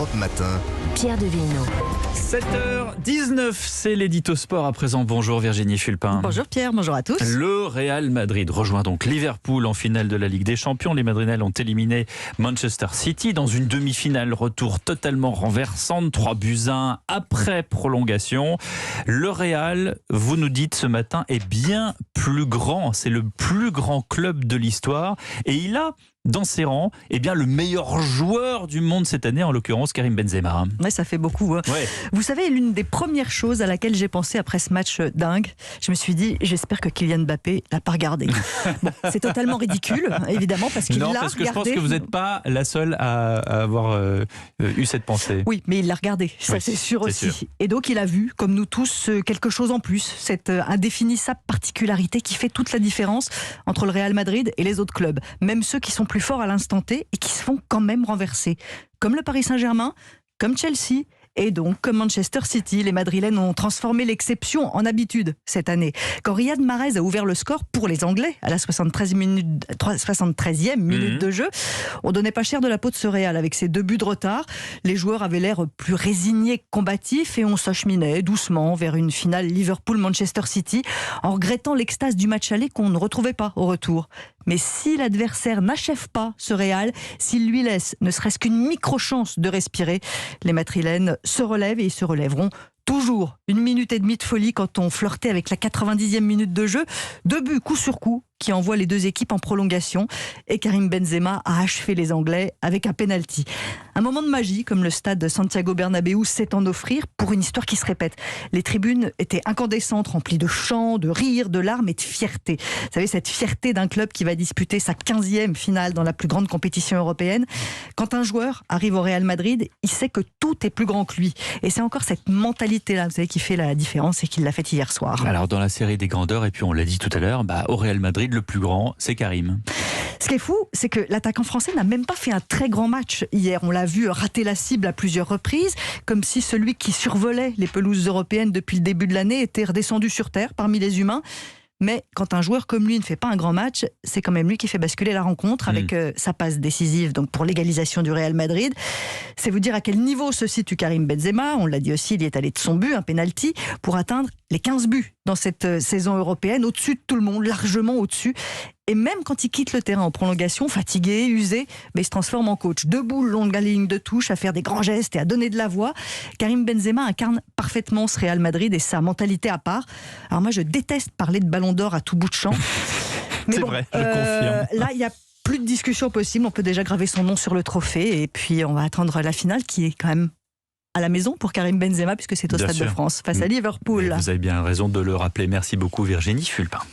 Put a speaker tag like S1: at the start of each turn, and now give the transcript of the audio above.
S1: Europe Matin.
S2: Pierre de Villeneuve.
S3: 7h19, c'est l'édito sport à présent. Bonjour Virginie Fulpin.
S4: Bonjour Pierre, bonjour à tous.
S3: Le Real Madrid rejoint donc Liverpool en finale de la Ligue des Champions. Les Madrilènes ont éliminé Manchester City dans une demi-finale retour totalement renversante, 3-1 après prolongation. Le Real, vous nous dites ce matin, est bien plus grand. C'est le plus grand club de l'histoire et il a dans ses rangs, le meilleur joueur du monde cette année, en l'occurrence Karim Benzema.
S4: Ouais, ça fait beaucoup. Hein.
S3: Ouais.
S4: Vous savez, l'une des premières choses à laquelle j'ai pensé après ce match dingue, je me suis dit, j'espère que Kylian Mbappé l'a pas regardé. Bon, c'est totalement ridicule, évidemment, parce qu'il l'a regardé.
S3: Non, parce que je pense que vous n'êtes pas la seule à avoir eu cette pensée.
S4: Oui, mais il l'a regardé, ça
S3: oui,
S4: c'est sûr aussi.
S3: Sûr.
S4: Et donc il a vu, comme nous tous, quelque chose en plus, cette indéfinissable particularité qui fait toute la différence entre le Real Madrid et les autres clubs, même ceux qui sont plus forts à l'instant T et qui se font quand même renverser. Comme le Paris Saint-Germain, comme Chelsea et donc comme Manchester City. Les Madrilènes ont transformé l'exception en habitude cette année. Quand Riyad Mahrez a ouvert le score pour les Anglais à la 73e minute de jeu, on donnait pas cher de la peau de ce Real avec ses 2 buts de retard. Les joueurs avaient l'air plus résignés, combatifs et on s'acheminait doucement vers une finale Liverpool-Manchester City en regrettant l'extase du match aller qu'on ne retrouvait pas au retour. Mais si l'adversaire n'achève pas ce Real, s'il lui laisse ne serait-ce qu'une micro-chance de respirer, les Madrilènes se relèvent et ils se relèveront toujours. 1 minute et demie de folie quand on flirtait avec la 90e minute de jeu. 2 buts coup sur coup qui envoient les 2 équipes en prolongation. Et Karim Benzema a achevé les Anglais avec un penalty. Un moment de magie, comme le stade Santiago Bernabéu sait en offrir, pour une histoire qui se répète. Les tribunes étaient incandescentes, remplies de chants, de rires, de larmes et de fierté. Vous savez, cette fierté d'un club qui va disputer sa 15e finale dans la plus grande compétition européenne. Quand un joueur arrive au Real Madrid, il sait que tout est plus grand que lui. Et c'est encore cette mentalité-là, vous savez, qui fait la différence et qui l'a fait hier soir.
S3: Alors, dans la série des grandeurs, et puis on l'a dit tout à l'heure, au Real Madrid, le plus grand, c'est Karim.
S4: Ce qui est fou, c'est que l'attaquant français n'a même pas fait un très grand match hier. On l'a vu rater la cible à plusieurs reprises, comme si celui qui survolait les pelouses européennes depuis le début de l'année était redescendu sur terre parmi les humains. Mais quand un joueur comme lui ne fait pas un grand match, c'est quand même lui qui fait basculer la rencontre avec sa passe décisive donc pour l'égalisation du Real Madrid. C'est vous dire à quel niveau se situe Karim Benzema. On l'a dit aussi, il est allé de son but, un penalty, pour atteindre les 15 buts dans cette saison européenne, au-dessus de tout le monde, largement au-dessus. Et même quand il quitte le terrain en prolongation, fatigué, usé, mais il se transforme en coach. Debout le long de la ligne de touche, à faire des grands gestes et à donner de la voix. Karim Benzema incarne parfaitement ce Real Madrid et sa mentalité à part. Alors moi, je déteste parler de Ballon d'Or à tout bout de champ. Mais
S3: c'est
S4: bon,
S3: vrai, je confirme.
S4: Là, il y a plus de discussion possible. On peut déjà graver son nom sur le trophée. Et puis, on va attendre la finale qui est quand même à la maison pour Karim Benzema, puisque c'est au Stade de France, face à Liverpool.
S3: Vous avez bien raison de le rappeler. Merci beaucoup Virginie Fulpin.